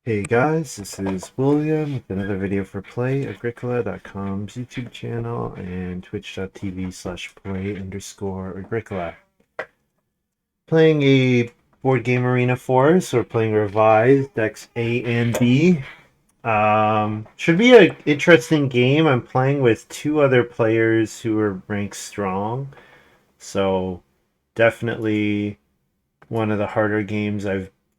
Hey guys, this is William with another video for Play-agricola.com's YouTube channel and twitch.tv/play_agricola. Playing a board game arena 4, so we're playing revised decks A and B. Should be an interesting game. I'm playing with two other players who are ranked strong, so definitely one of the harder games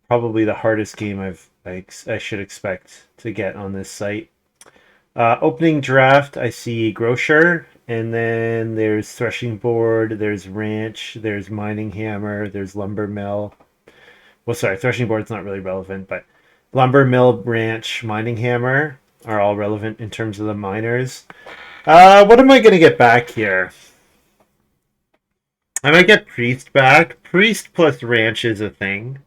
probably the hardest game I should expect to get on this site. Opening draft, I see Grocer, and then there's Threshing Board, there's Ranch, there's Mining Hammer, there's Lumber Mill. Well, sorry, Threshing Board's not really relevant, but Lumber Mill, Ranch, Mining Hammer are all relevant in terms of the miners. What am I going to get back here? I might get Priest back. Priest plus Ranch is a thing.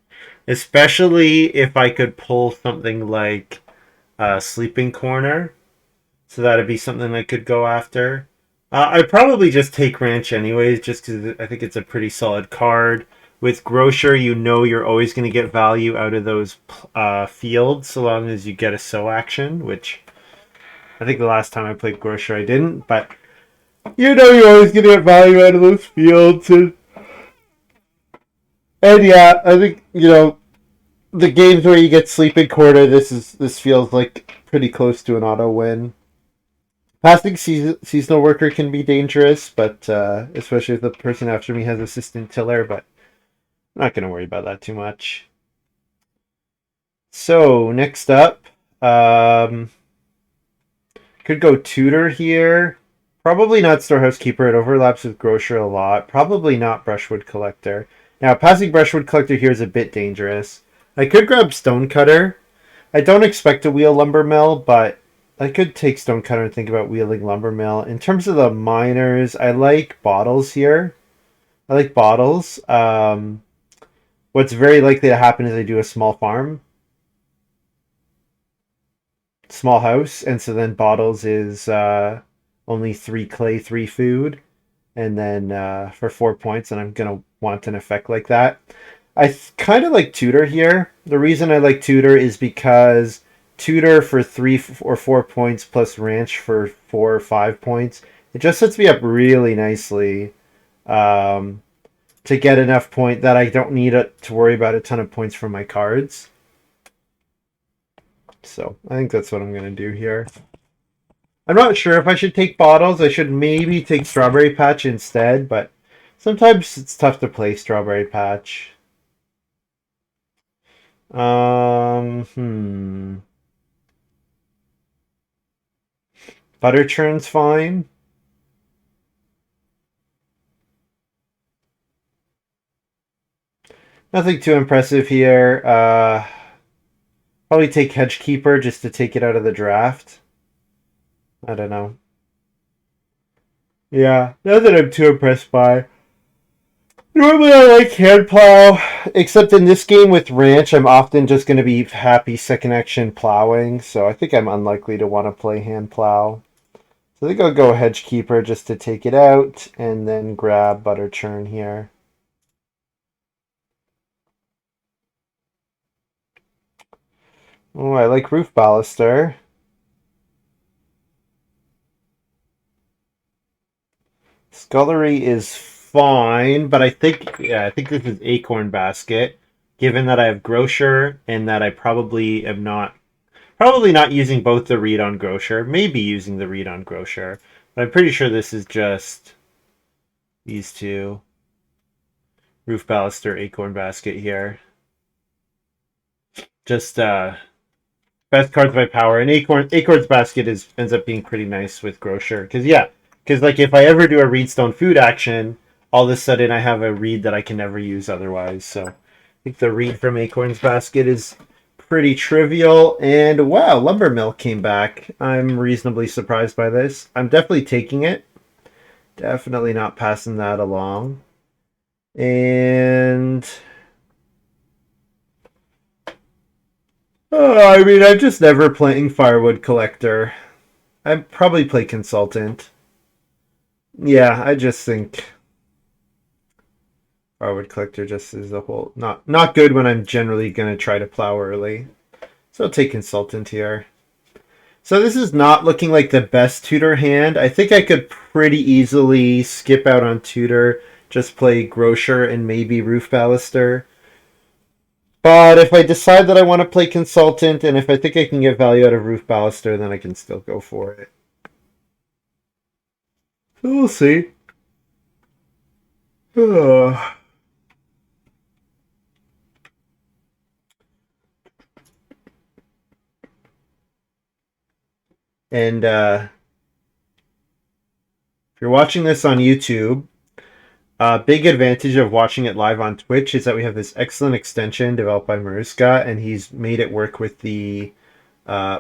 Especially if I could pull something like Sleeping Corner. So that'd be something I could go after. I'd probably just take Ranch anyways, just because I think it's a pretty solid card. With Grocer, you know you're always going to get value out of those fields, so long as you get a sow action, which I think the last time I played Grocer I didn't, but you know you're always going to get value out of those fields. And yeah, I think, the games where you get Sleeping Quarter, this feels like pretty close to an auto win. Passing seasonal worker can be dangerous, but especially if the person after me has assistant tiller. But I'm not gonna worry about that too much. So next up, could go Tutor here. Probably not Storehouse Keeper. It overlaps with Grocer a lot. Probably not Brushwood Collector. Now passing Brushwood Collector here is a bit dangerous. I could grab Stonecutter. I don't expect to wheel Lumber Mill, but I could take Stonecutter and think about wheeling Lumber Mill. In terms of the miners, I like Bottles here. I like Bottles. What's very likely to happen is I do a small farm, small house, and so then Bottles is only 3 clay, 3 food, and then for 4 points, and I'm going to want an effect like that. I kind of like Tutor here. The reason I like Tutor is because Tutor for 3 or 4 points plus Ranch for 4 or 5 points. It just sets me up really nicely um, to get enough point that I don't need to worry about a ton of points from my cards. So I think that's what I'm going to do here. I'm not sure if I should take Bottles. I should maybe take Strawberry Patch instead, but sometimes it's tough to play Strawberry Patch. Butter churn's fine. Nothing too impressive here. Probably take Hedgekeeper just to take it out of the draft. I don't know. Yeah, nothing I'm too impressed by. Normally I like Hand Plow, except in this game with Ranch, I'm often just going to be happy second action plowing, so I think I'm unlikely to want to play Hand Plow. So I think I'll go Hedgekeeper just to take it out, and then grab Butter Churn here. Oh, I like Roof Baluster. Scullery is fine, but I think this is Acorn Basket, given that I have Grocer and that I probably not using both the read on Grocer, maybe using the read on Grocer, but I'm pretty sure this is just these two. Roof Baluster, Acorn Basket here. Just best cards by power, and Acorn's Basket ends up being pretty nice with Grocer, because like if I ever do a Reedstone food action, all of a sudden I have a read that I can never use otherwise. So I think the read from Acorn's Basket is pretty trivial. And wow, Lumber Mill came back. I'm reasonably surprised by this. I'm definitely taking it. Definitely not passing that along. And I mean, I'm just never playing Firewood Collector. I probably play Consultant. Yeah, I just think Firewood Collector just is a whole not good when I'm generally gonna try to plow early. So I'll take Consultant here. So this is not looking like the best tutor hand. I think I could pretty easily skip out on tutor, just play Grocer and maybe Roof Baluster. But if I decide that I want to play Consultant, and if I think I can get value out of Roof Baluster, then I can still go for it. So we'll see. And if you're watching this on YouTube, big advantage of watching it live on Twitch is that we have this excellent extension developed by Maruska, and he's made it work with the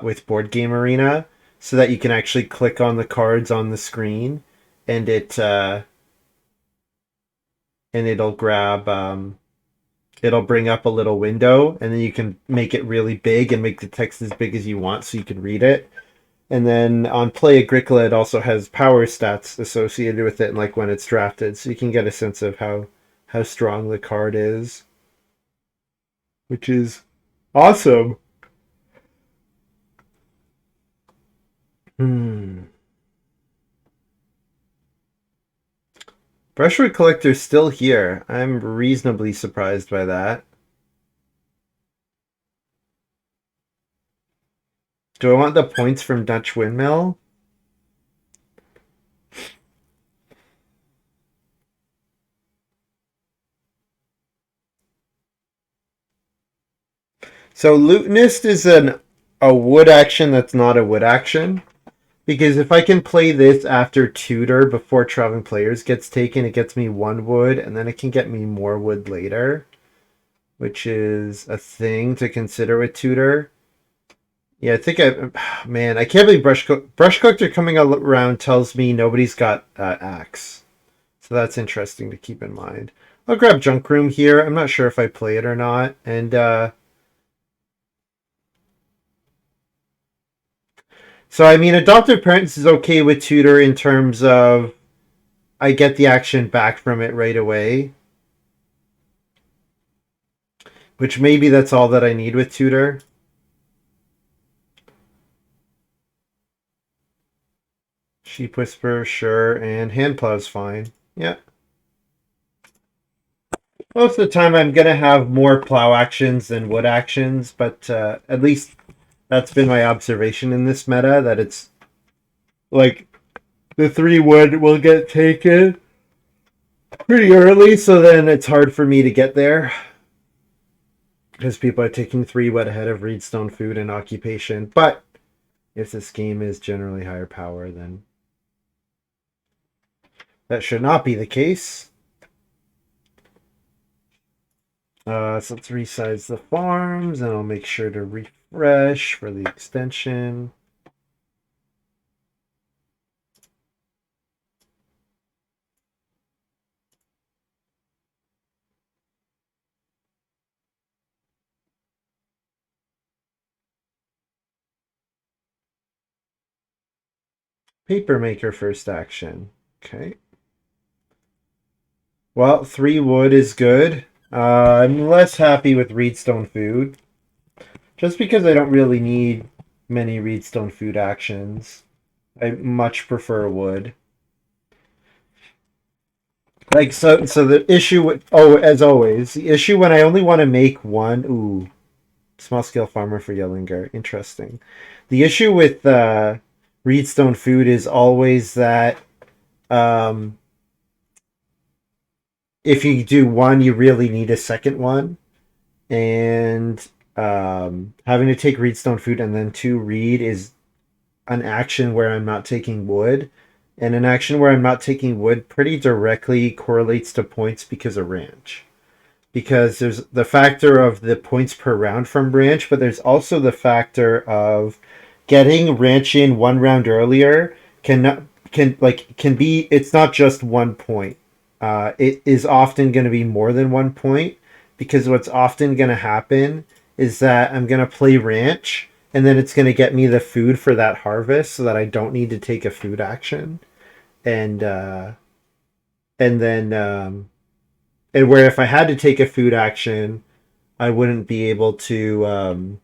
with Board Game Arena, so that you can actually click on the cards on the screen, and it'll grab it'll bring up a little window, and then you can make it really big and make the text as big as you want, so you can read it. And then on Play-agricola, it also has power stats associated with it, and like when it's drafted, so you can get a sense of how strong the card is, which is awesome. Brushwood Collector's still here. I'm reasonably surprised by that. Do I want the points from Dutch Windmill? So Lutenist is a wood action that's not a wood action. Because if I can play this after Tutor before Traveling Players gets taken, it gets me 1 wood, and then it can get me more wood later, which is a thing to consider with Tutor. Yeah, I think man, I can't believe Brush Collector coming around tells me nobody's got Axe. So that's interesting to keep in mind. I'll grab Junk Room here. I'm not sure if I play it or not. And so, I mean, Adoptive Parents is okay with Tutor in terms of I get the action back from it right away. Which maybe that's all that I need with Tutor. Sheep Whisperer, sure. And Hand Plow's fine. Yeah. Most of the time I'm going to have more plow actions than wood actions, but at least that's been my observation in this meta, that it's like the 3 wood will get taken pretty early, so then it's hard for me to get there. Because people are taking 3 wood ahead of Reedstone Food and Occupation. But if this game is generally higher power, then that should not be the case. So let's resize the farms, and I'll make sure to refresh for the extension. Papermaker first action. Okay. Well, 3 wood is good. I'm less happy with Reedstone Food. Just because I don't really need many Reedstone Food actions. I much prefer wood. Like, so the issue with, as always, the issue when I only want to make 1, ooh, small scale farmer for Jehlinger. Interesting. The issue with Reedstone Food is always that um, if you do 1, you really need a second one. And having to take Reedstone Food and then 2 read is an action where I'm not taking wood. And an action where I'm not taking wood pretty directly correlates to points because of ranch. Because there's the factor of the points per round from ranch, but there's also the factor of getting ranch in 1 round earlier can be, it's not just 1 point. It is often going to be more than 1 point, because what's often going to happen is that I'm going to play ranch, and then it's going to get me the food for that harvest, so that I don't need to take a food action, and then and where if I had to take a food action, I wouldn't be able to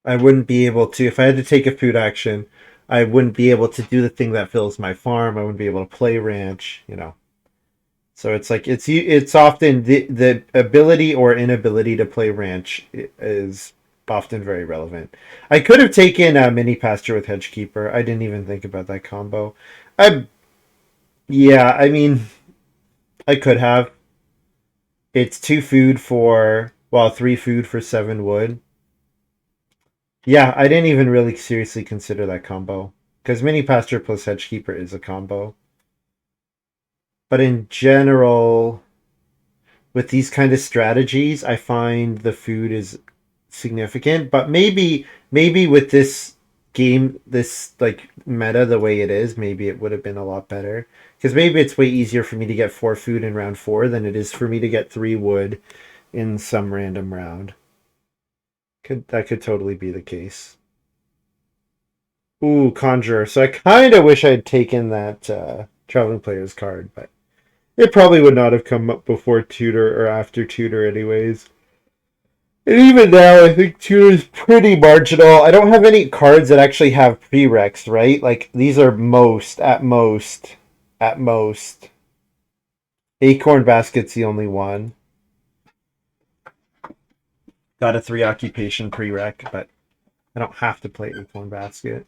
I wouldn't be able to, if I had to take a food action, I wouldn't be able to do the thing that fills my farm. I wouldn't be able to play ranch, you know. So it's like it's often the ability or inability to play ranch is often very relevant. I could have taken a mini pasture with hedgekeeper. I didn't even think about that combo. I Yeah, I mean I could have. It's two food for well, three food for seven wood. Yeah, I didn't even really seriously consider that combo because mini pasture plus hedgekeeper is a combo. But in general, with these kind of strategies, I find the food is significant. But maybe with this game, this like meta the way it is, maybe it would have been a lot better. Because maybe it's way easier for me to get four food in round four than it is for me to get three wood in some random round. That could totally be the case. Ooh, Conjurer. So I kind of wish I'd taken that traveling player's card, but it probably would not have come up before Tutor or after Tutor, anyways. And even now, I think Tutor is pretty marginal. I don't have any cards that actually have prereqs, right? Like these are at most. Acorn Basket's the only one. Got a three occupation prereq, but I don't have to play Acorn Basket.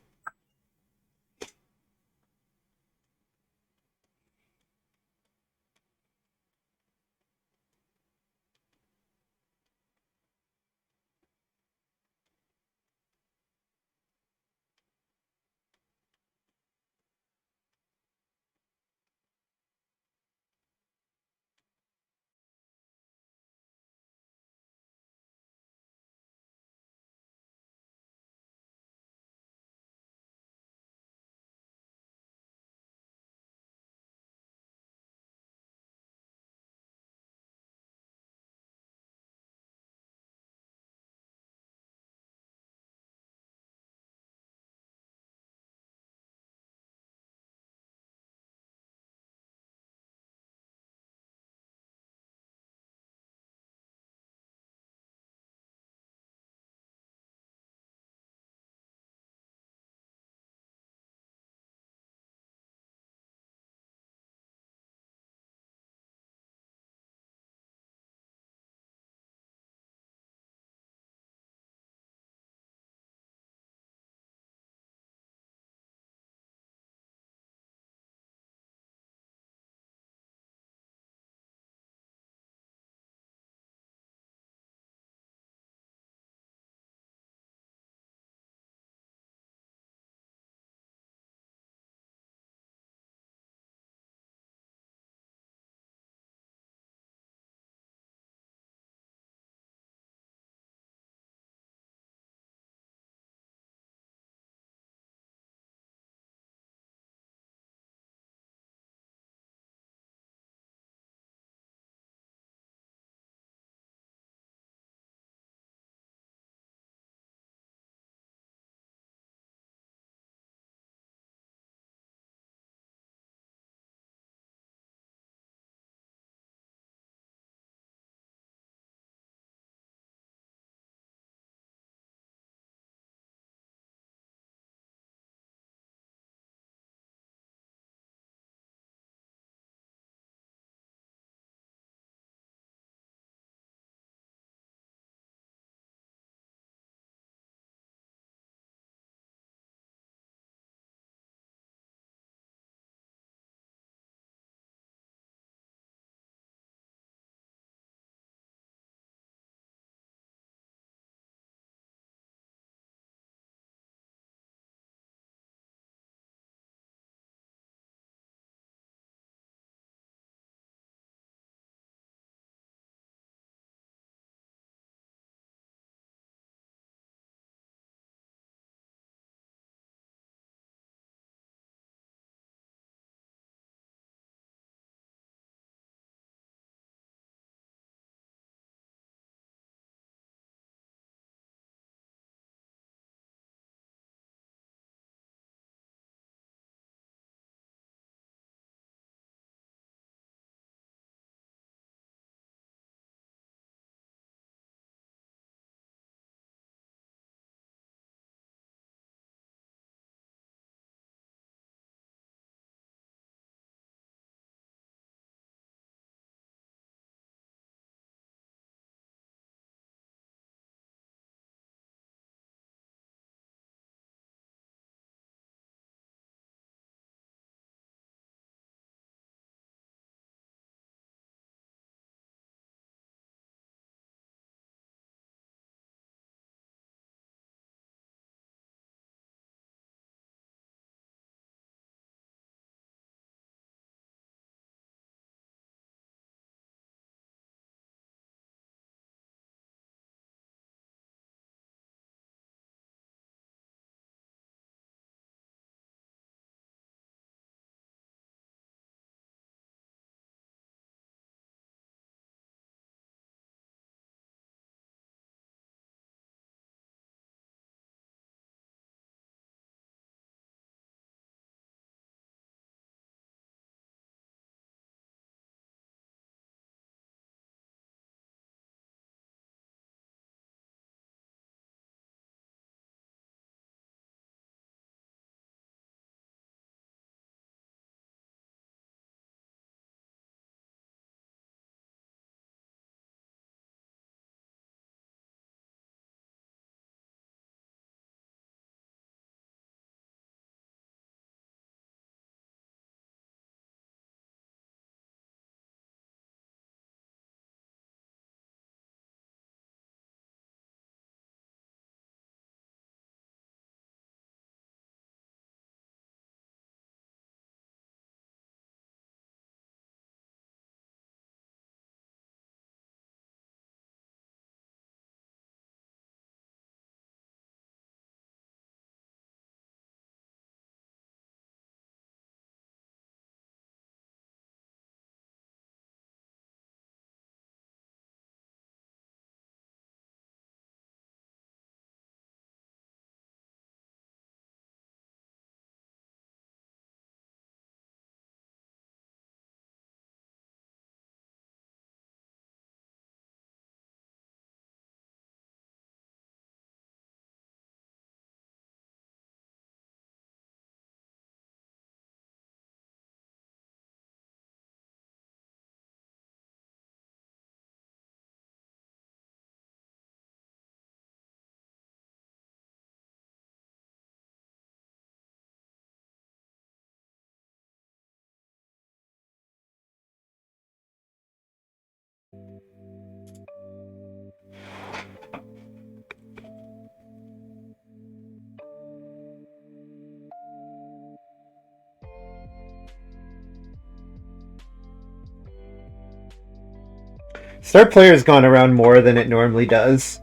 Star player's gone around more than it normally does.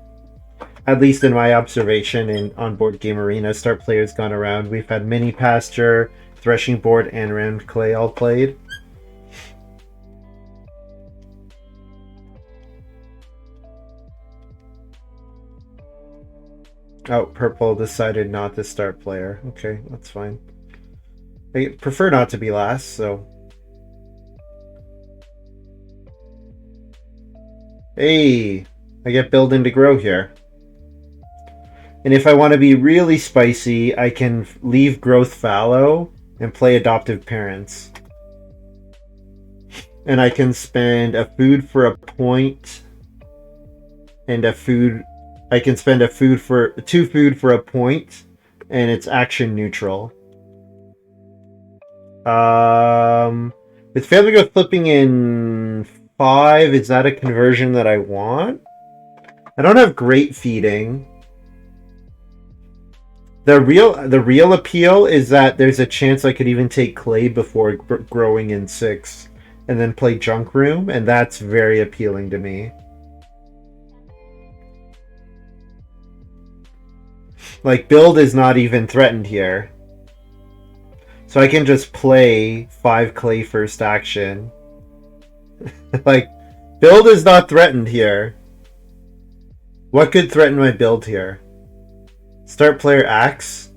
At least in my observation in on Board Game Arena, Star player's gone around. We've had Mini Pasture, Threshing Board, and Round Clay all played. Oh, purple decided not to start player. Okay, that's fine. I prefer not to be last, so... Hey! I get building to grow here. And if I want to be really spicy, I can leave growth fallow and play adoptive parents. And I can spend a food for a point and a food... I can spend a food for... 2 food for a point, and it's action neutral. With family growth flipping in 5, is that a conversion that I want? I don't have great feeding. The real appeal is that there's a chance I could even take clay before growing in 6, and then play junk room, and that's very appealing to me. Like, build is not even threatened here. So I can just play 5 clay first action. Like, build is not threatened here. What could threaten my build here? Start player axe?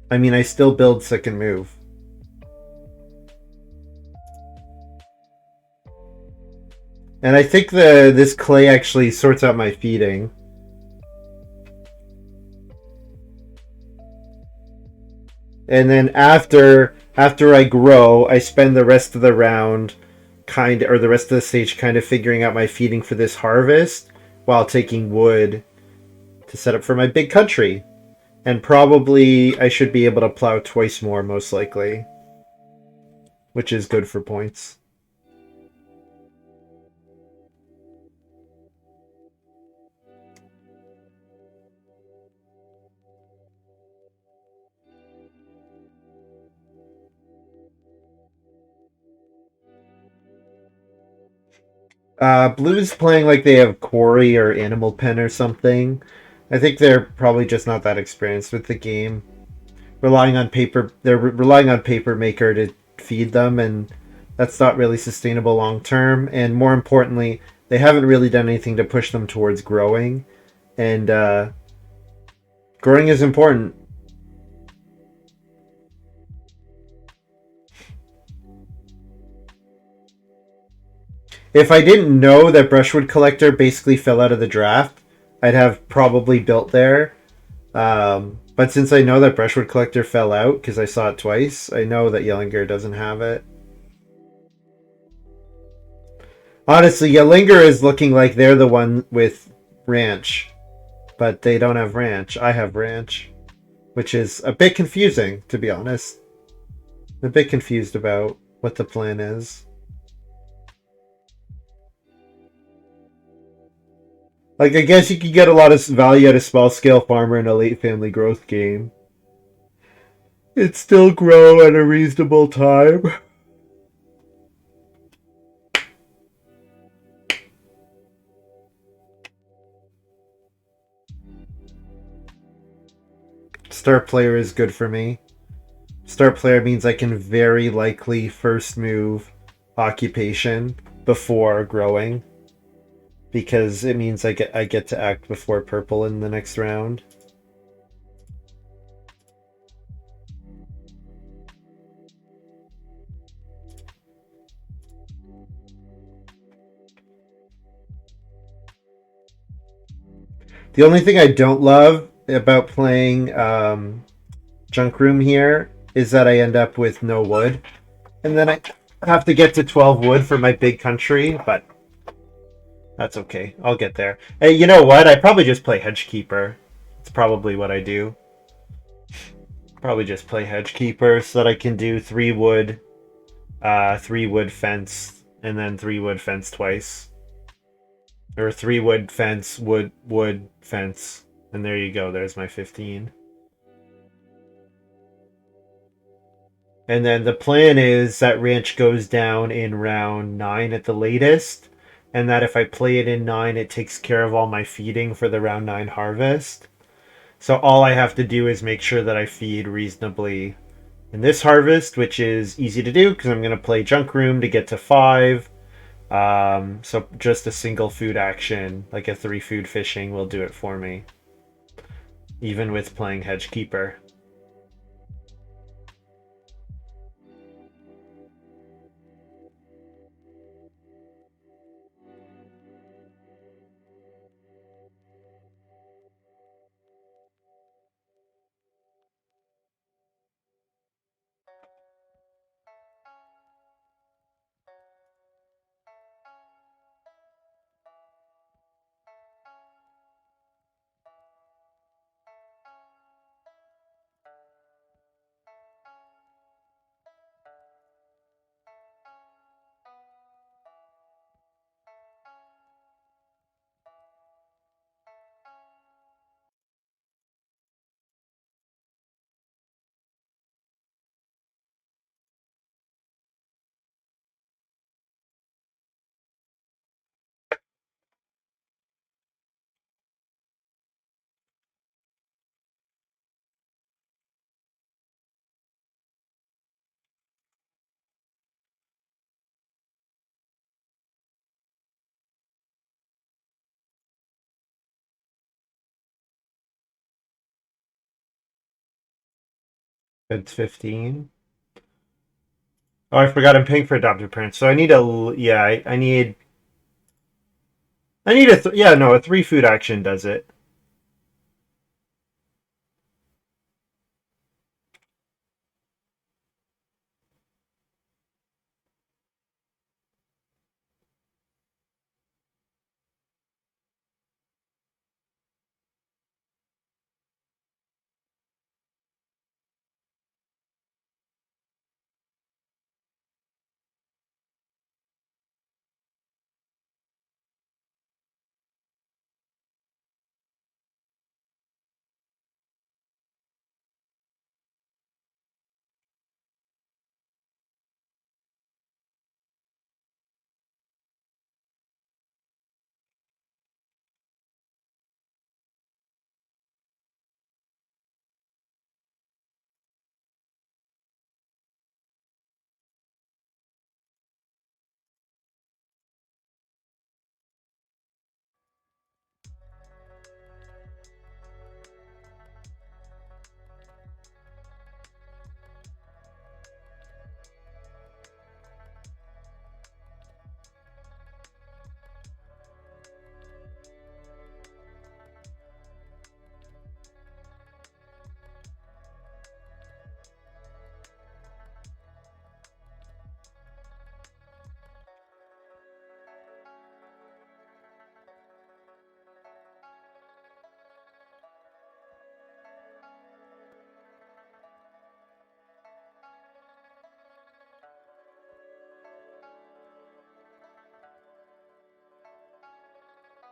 I mean, I still build second move. And I think this clay actually sorts out my feeding. And then after I grow, I spend the rest of the round or the rest of the stage kind of figuring out my feeding for this harvest while taking wood to set up for my big country. And probably I should be able to plow twice more, most likely. Which is good for points. Blue's playing like they have Quarry or Animal Pen or something. I think they're probably just not that experienced with the game. They're relying on Paper Maker to feed them, and that's not really sustainable long term. And more importantly, they haven't really done anything to push them towards growing. And growing is important. If I didn't know that Brushwood Collector basically fell out of the draft, I'd have probably built there. But since I know that Brushwood Collector fell out, because I saw it twice, I know that Jehlinger doesn't have it. Honestly, Jehlinger is looking like they're the one with Ranch. But they don't have Ranch. I have Ranch. Which is a bit confusing, to be honest. I'm a bit confused about what the plan is. Like, I guess you could get a lot of value out of small scale farmer in a late family growth game. It'd still grow at a reasonable time. Start player is good for me. Start player means I can very likely first move occupation before growing. Because it means I get to act before purple in the next round. The only thing I don't love about playing Junk Room here is that I end up with no wood. And then I have to get to 12 wood for my big country, but that's okay. I'll get there. Hey, you know what? I probably just play Hedgekeeper. It's probably what I do. Probably just play Hedgekeeper so that I can do 3 wood fence, and then 3 wood fence twice. Or 3 wood fence, wood fence. And there you go. There's my 15. And then the plan is that ranch goes down in round 9 at the latest. And that if I play it in 9, it takes care of all my feeding for the round 9 harvest. So all I have to do is make sure that I feed reasonably in this harvest, which is easy to do because I'm going to play Junk Room to get to 5. So just a single food action, like a 3 food fishing, will do it for me, even with playing Hedge Keeper. It's 15. Oh, I forgot I'm paying for adoptive parents. So I need a yeah, I need a yeah, no, a 3 food action does it.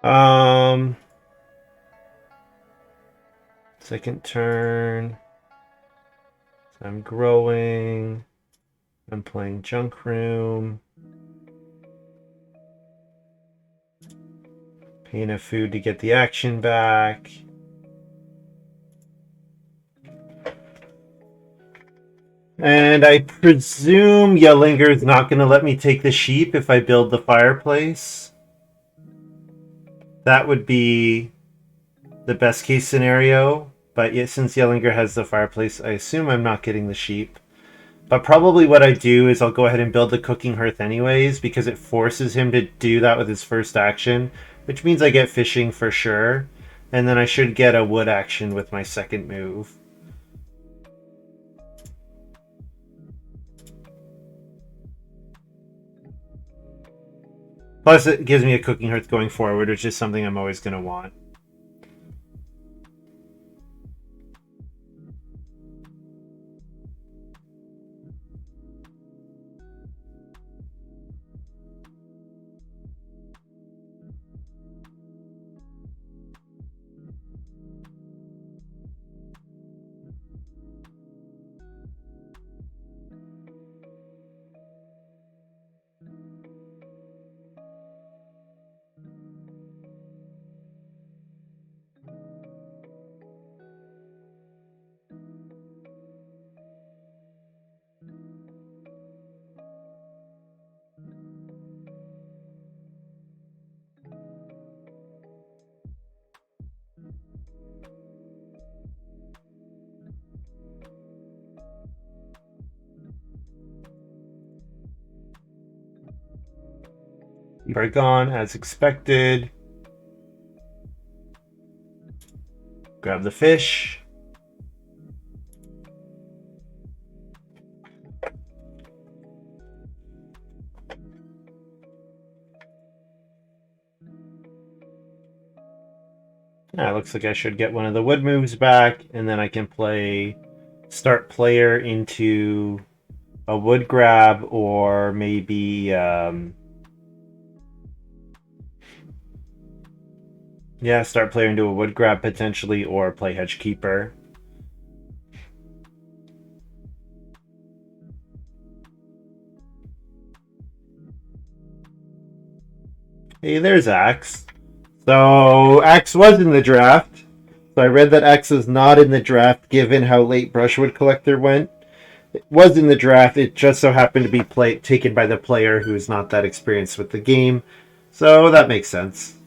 Um, second turn. I'm growing. I'm playing Junk Room. Paying a food to get the action back. And I presume Jehlinger is not going to let me take the sheep if I build the fireplace. That would be the best case scenario. But yet, since Jehlinger has the fireplace, I assume I'm not getting the sheep. But probably what I do is I'll go ahead and build the cooking hearth anyways, because it forces him to do that with his first action, which means I get fishing for sure. And then I should get a wood action with my second move. Plus, it gives me a cooking hearth going forward, which is something I'm always going to want. You are gone as expected. Grab the fish. Looks like I should get one of the wood moves back, and then I can play start player into a wood grab, or maybe yeah, start player into a wood grab potentially, or play hedge keeper. Hey, there's Axe. So Axe was in the draft. So I read that Axe is not in the draft given how late Brushwood Collector went. It was in the draft. It just so happened to be taken by the player who is not that experienced with the game. So that makes sense.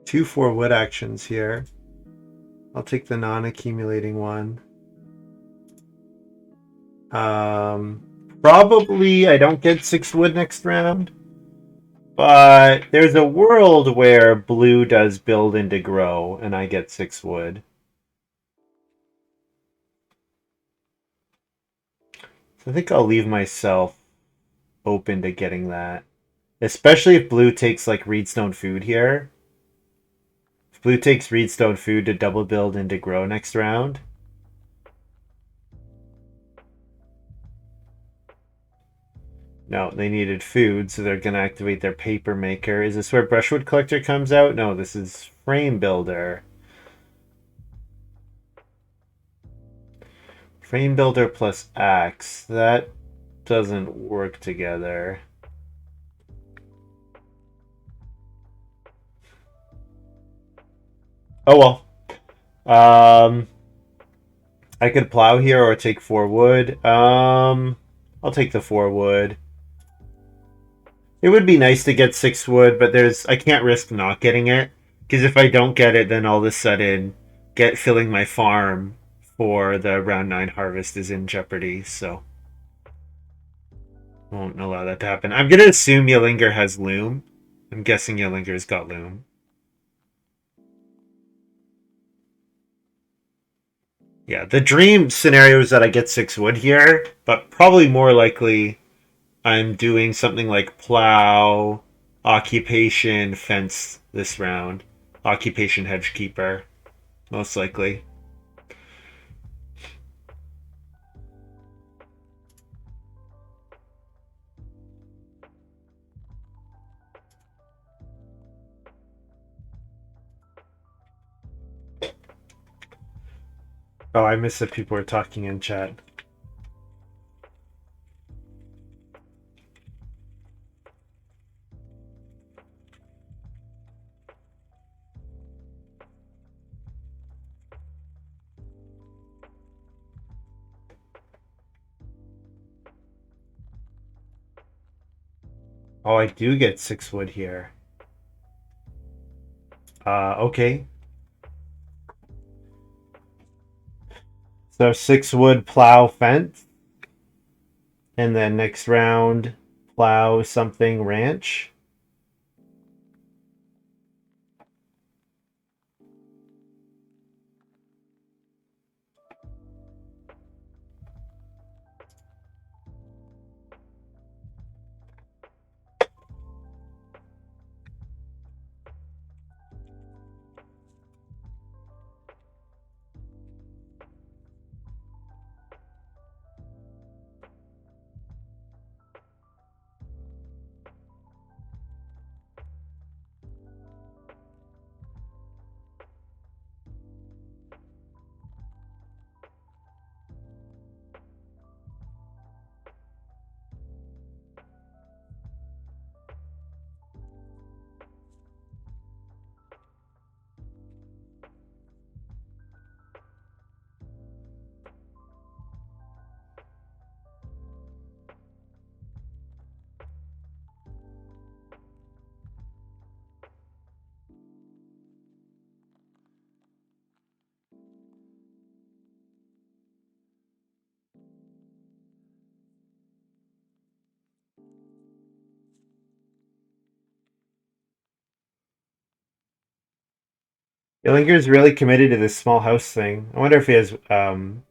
Two 4 wood actions here. I'll take the non-accumulating one. Probably I don't get 6 wood next round. But there's a world where blue does build into grow, and I get 6 wood. So I think I'll leave myself open to getting that. Especially if blue takes like Reedstone Food here. If blue takes Reedstone Food to double build into grow next round. No, they needed food, so they're going to activate their paper maker. Is this where Brushwood Collector comes out? No, this is Frame Builder. Frame Builder plus Axe. That doesn't work together. Oh well. I could plow here or take 4 wood. I'll take the 4 wood. It would be nice to get 6 wood, but I can't risk not getting it. Because if I don't get it, then all of a sudden filling my farm for the round 9 harvest is in jeopardy, so won't allow that to happen. I'm gonna assume Jehlinger has loom. I'm guessing Jehlinger's got loom. Yeah, the dream scenario is that I get 6 wood here, but probably more likely I'm doing something like plow, occupation, fence this round. Occupation, hedge keeper, most likely. Oh, I missed that people were talking in chat. Oh, I do get 6 wood here. Okay. So 6 wood, plow, fence. And then next round, plow something, ranch. Jehlinger's really committed to this small house thing. I wonder if he has. Wonder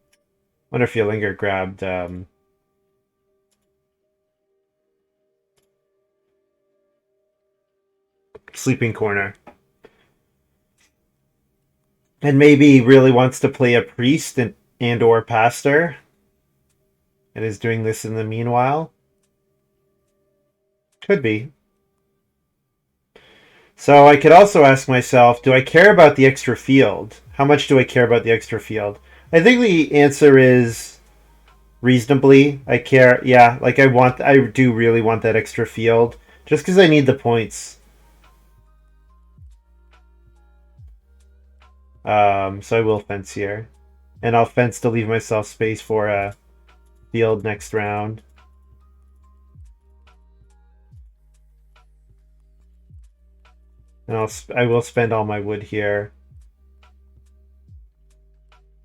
if Jehlinger grabbed Sleeping Corner, and maybe really wants to play a priest and or pastor, and is doing this in the meanwhile. Could be. So I could also ask myself, do I care about the extra field? How much do I care about the extra field? I think the answer is reasonably. I care. Yeah, like I do really want that extra field just because I need the points. So I will fence here, and I'll fence to leave myself space for a field next round. And I will spend all my wood here.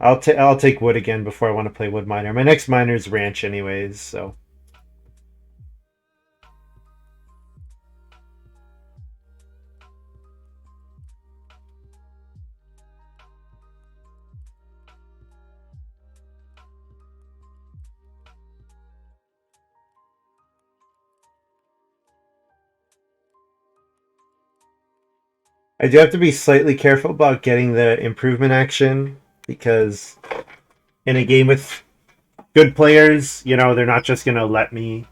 I'll take wood again before I want to play wood miner. My next miner is ranch anyways, so. I do have to be slightly careful about getting the improvement action because in a game with good players, they're not just going to let me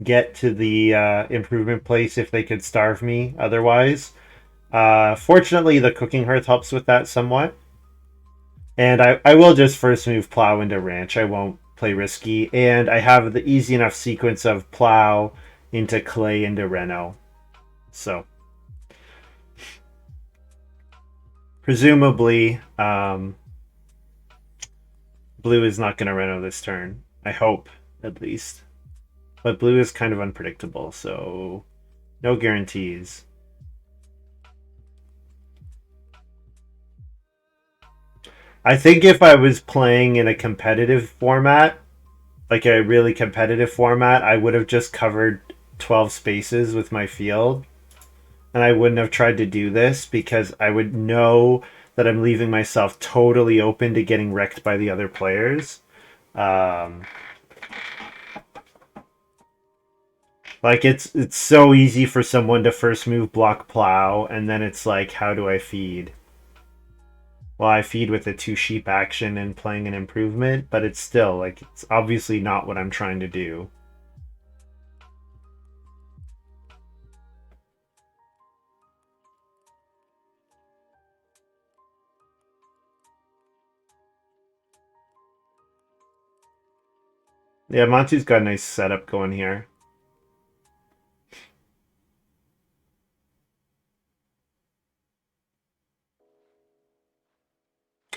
get to the improvement place if they could starve me otherwise. Fortunately, the cooking hearth helps with that somewhat. And I will just first move plow into ranch. I won't play risky. And I have the easy enough sequence of plow into clay into Reno. So presumably, blue is not going to Reno this turn. I hope, at least. But blue is kind of unpredictable, so no guarantees. I think if I was playing in a competitive format, like a really competitive format, I would have just covered 12 spaces with my field. And I wouldn't have tried to do this because I would know that I'm leaving myself totally open to getting wrecked by the other players. Um, like it's so easy for someone to first move block plow, and then it's like, how do I feed? Well, I feed with a two sheep action and playing an improvement, but it's still like it's obviously not what I'm trying to do. Yeah, Montu's got a nice setup going here.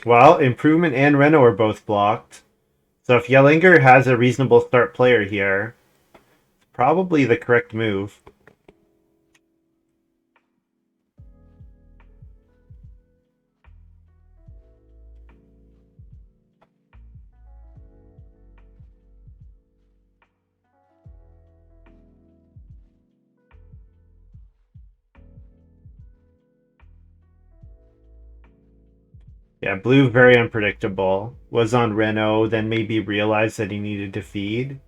Well, improvement and Reno are both blocked. So if Jehlinger has a reasonable start player here, it's probably the correct move. Yeah, blue very unpredictable. Was on Reno, then maybe realized that he needed to feed.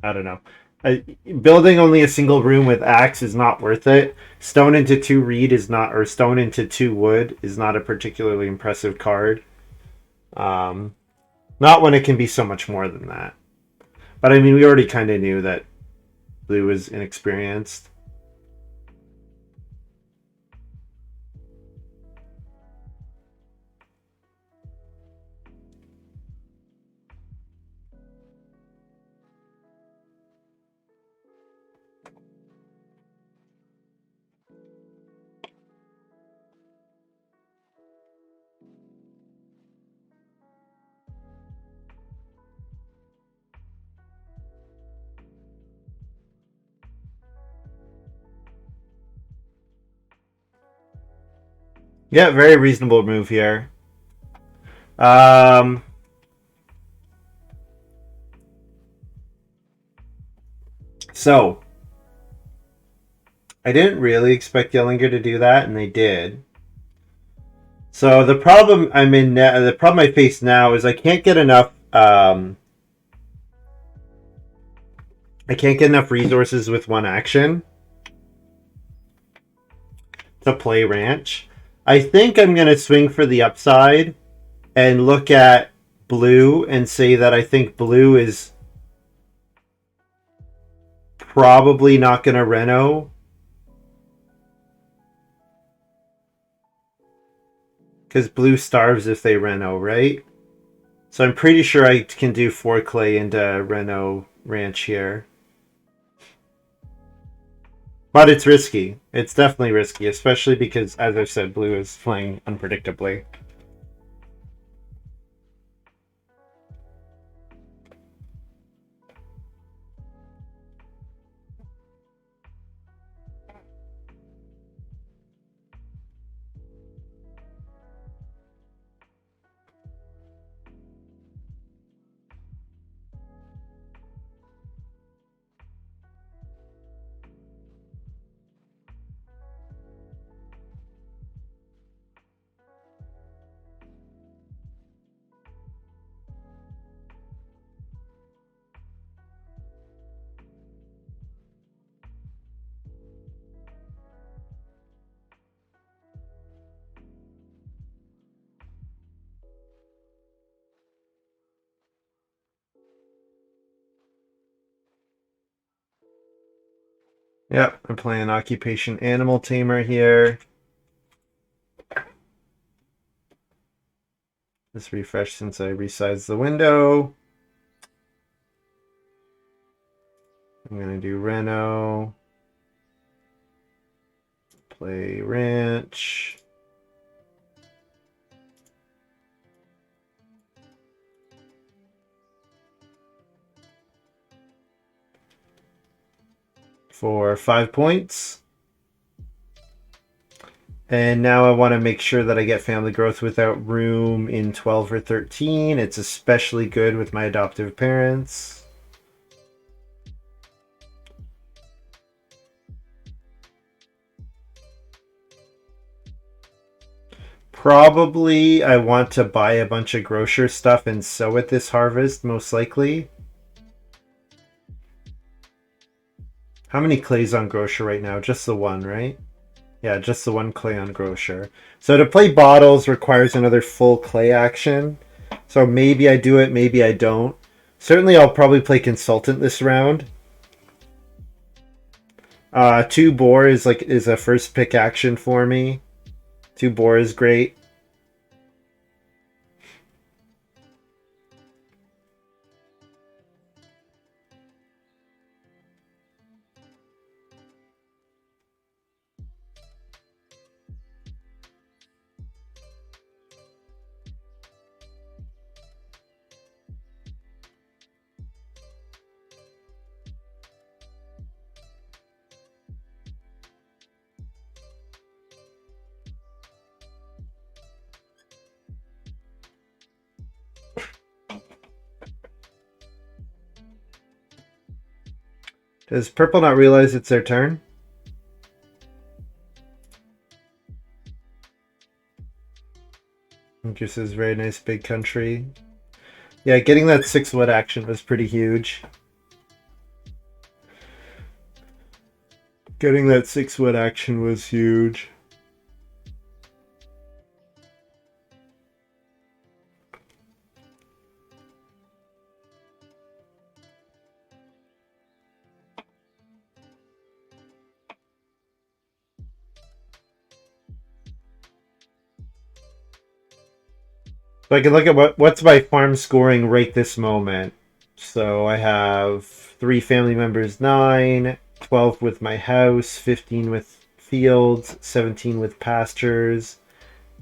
I don't know. Uh, Building only a single room with axe is not worth it. Stone into two reed is not, or stone into two wood is not a particularly impressive card. Um, Not when it can be so much more than that. But I mean, we already kind of knew that blue was inexperienced. Yeah, very reasonable move here. Um, so I didn't really expect Yellinger to do that, and they did. So the problem I'm in now, the problem I face now is I can't get enough. I can't get enough resources with one action to play ranch. I think I'm gonna swing for the upside and look at blue and say that I think blue is probably not gonna reno because blue starves if they reno, right? So I'm pretty sure I can do 4 clay into reno ranch here. But it's risky. It's definitely risky, especially because, as I said, blue is playing unpredictably. Yep, I'm playing Occupation Animal Tamer here. Just refresh since I resized the window. I'm going to do reno. Play ranch. For 5 points. And now I want to make sure that I get family growth without room in 12 or 13. It's especially good with my adoptive parents. Probably I want to buy a bunch of grocer stuff and sow it this harvest, most likely. How many clays on grocer right now? Just the one, right? Yeah, just the one clay on grocer. So to play bottles requires another full clay action. So maybe I do it, maybe I don't. Certainly I'll probably play consultant this round. 2 boar is a first pick action for me. 2 boar is great. Does purple not realize it's their turn? This is very nice big country. Yeah, getting that 6 wood action was pretty huge. Getting that 6 wood action was huge. So I can look at what's my farm scoring right this moment. So I have 3 family members, 9, 12 with my house, 15 with fields, 17 with pastures,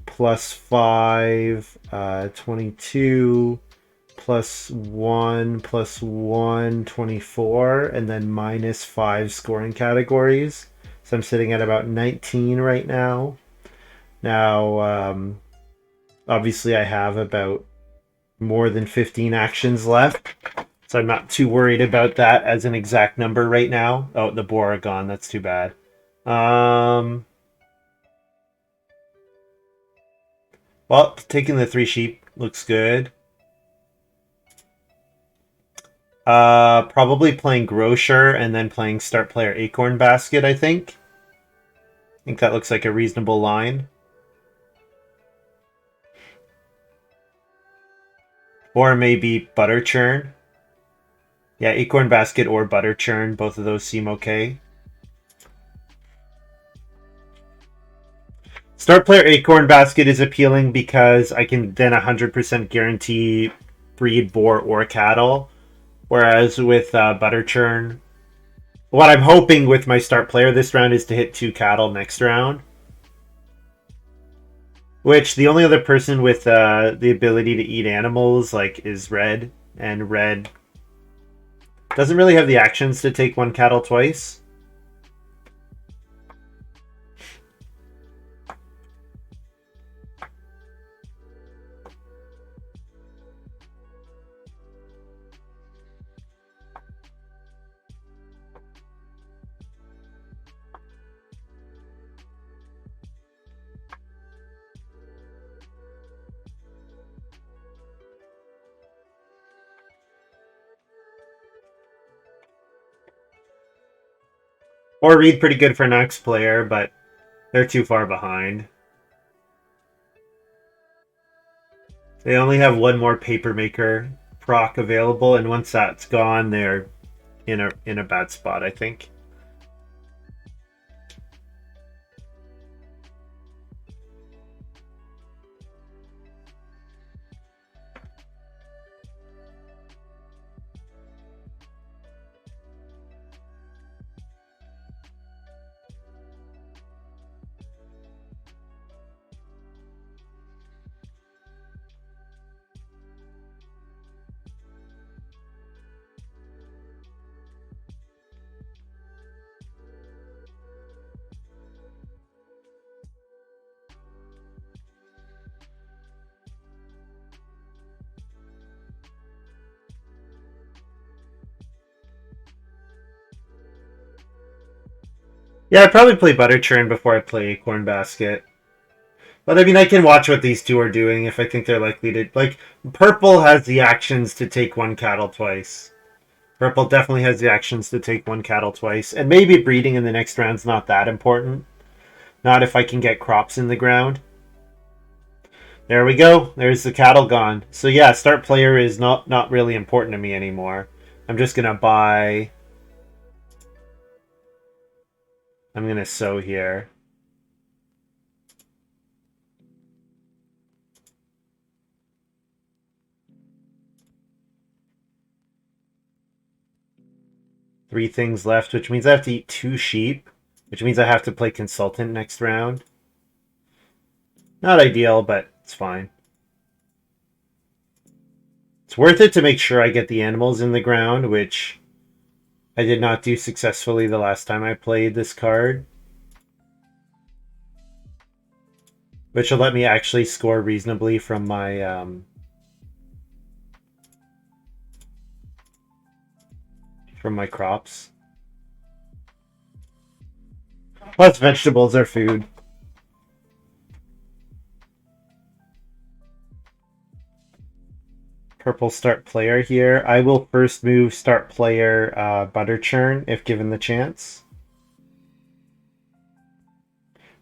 plus 5, 22, plus 1, 24, and then minus 5 scoring categories. So I'm sitting at about 19 right now. Now, obviously I have about more than 15 actions left, so I'm not too worried about that as an exact number right now. Oh, the boar are gone. That's too bad. Well, taking the 3 sheep looks good. Probably playing Grocer and then playing start player Acorn Basket, I think. I think that looks like a reasonable line. Or maybe Butter Churn. Yeah, Acorn Basket or Butter Churn, both of those seem okay. Start player Acorn Basket is appealing because I can then 100% guarantee breed boar or cattle. Whereas with Butter Churn, what I'm hoping with my start player this round is to hit 2 cattle next round. Which the only other person with the ability to eat animals like is Red, and Red doesn't really have the actions to take 1 cattle twice. Or read pretty good for next player, but they're too far behind. They only have 1 more Papermaker proc available, and once that's gone, they're in a bad spot, I think. Yeah, I'd probably play Butter Churn before I play Acorn Basket. But I mean, I can watch what these two are doing if I think they're likely to. Like, Purple has the actions to take 1 cattle twice. Purple definitely has the actions to take 1 cattle twice. And maybe breeding in the next round's not that important. Not if I can get crops in the ground. There we go. There's the cattle gone. So yeah, start player is not really important to me anymore. I'm just gonna buy. I'm gonna sow here. Three things left, which means I have to eat 2 sheep, which means I have to play consultant next round. Not ideal, but it's fine. It's worth it to make sure I get the animals in the ground, which I did not do successfully the last time I played this card. Which will let me actually score reasonably from my crops. Plus vegetables are food. Purple start player here. I will first move start player Butter Churn if given the chance.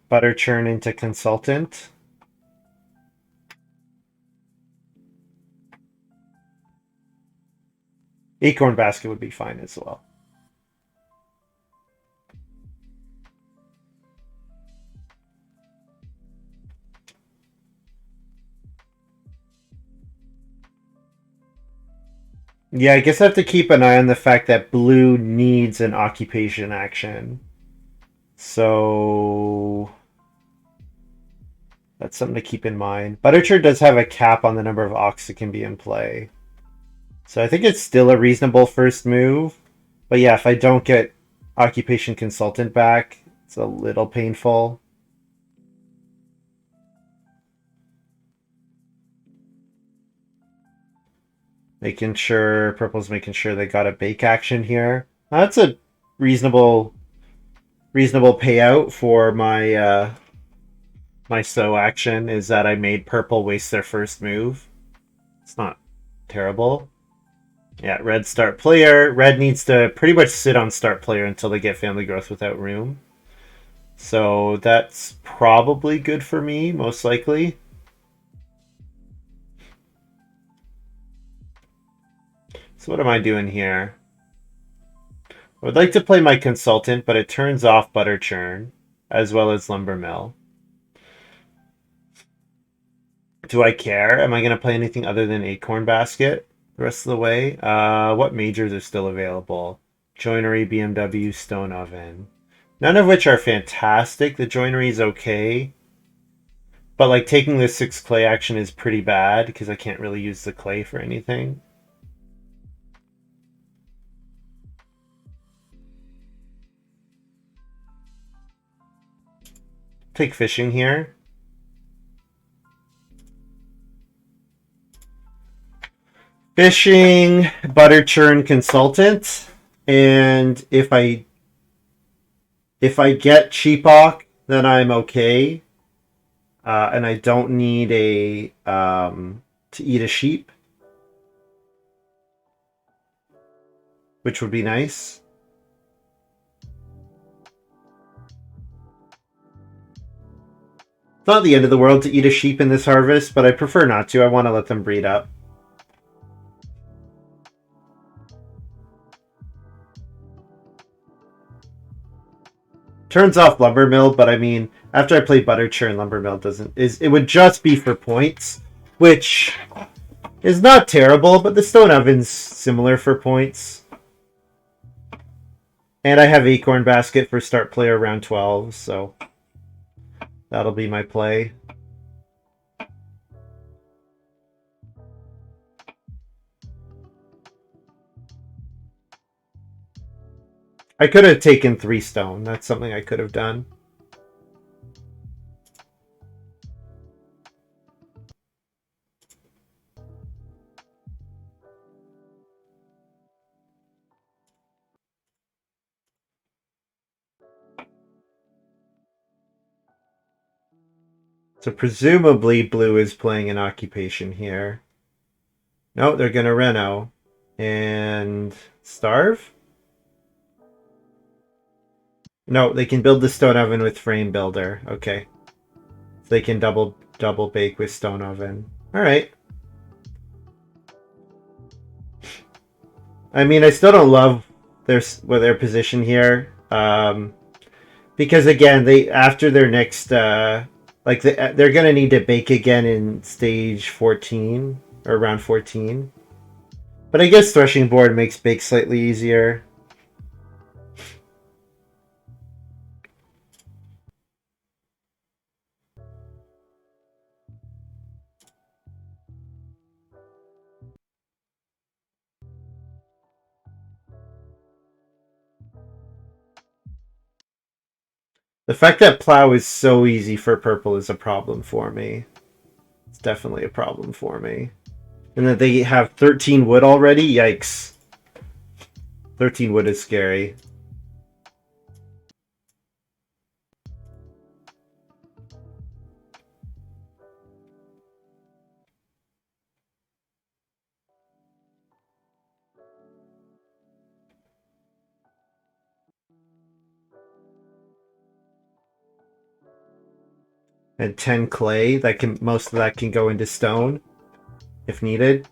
Butter Churn into consultant. Acorn Basket would be fine as well. Yeah, I guess I have to keep an eye on the fact that blue needs an occupation action. So that's something to keep in mind. Butterchurn does have a cap on the number of ox that can be in play. So I think it's still a reasonable first move. But yeah, if I don't get occupation consultant back, it's a little painful. Purple's making sure they got a bake action here. That's a reasonable payout for my my sow action is that I made purple waste their first move. It's not terrible. Yeah, red start player. Red needs to pretty much sit on start player until they get family growth without room. So that's probably good for me, most likely. So what am I doing here? I would like to play my consultant, but it turns off butter churn as well as lumber mill. Do I care? Am I going to play anything other than acorn basket the rest of the way? What majors are still available? Joinery, BMW, stone oven. None of which are fantastic. The joinery is okay. But like taking the 6 clay action is pretty bad because I can't really use the clay for anything. Take fishing here. Fishing, butter churn consultant, and if I get cheapok, then I'm okay, and I don't need a to eat a sheep, which would be nice. It's not the end of the world to eat a sheep in this harvest, but I prefer not to. I want to let them breed up. Turns off lumber mill, but I mean, after I play butter churn, lumber mill doesn't is it would just be for points, which is not terrible, but the stone oven's similar for points. And I have acorn basket for start player round 12, so that'll be my play. I could have taken 3 stone. That's something I could have done. So presumably blue is playing an occupation here. No, they're going to Reno. And starve? No, they can build the stone oven with frame builder. Okay. So they can double bake with stone oven. All right. I mean, I still don't love their position here. Because again, they after their next they're gonna need to bake again in stage 14 or round 14. But I guess threshing board makes bake slightly easier. The fact that plow is so easy for purple is a problem for me. It's definitely a problem for me. And that they have 13 wood already? Yikes. 13 wood is scary. And 10 clay, most of that can go into stone if needed.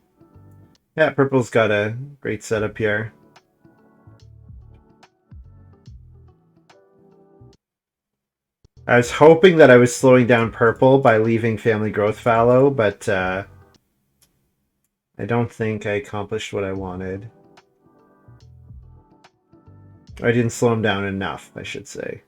Yeah, purple's got a great setup here. I was hoping that I was slowing down purple by leaving family growth fallow, but I don't think I accomplished what I wanted. Or I didn't slow him down enough, I should say.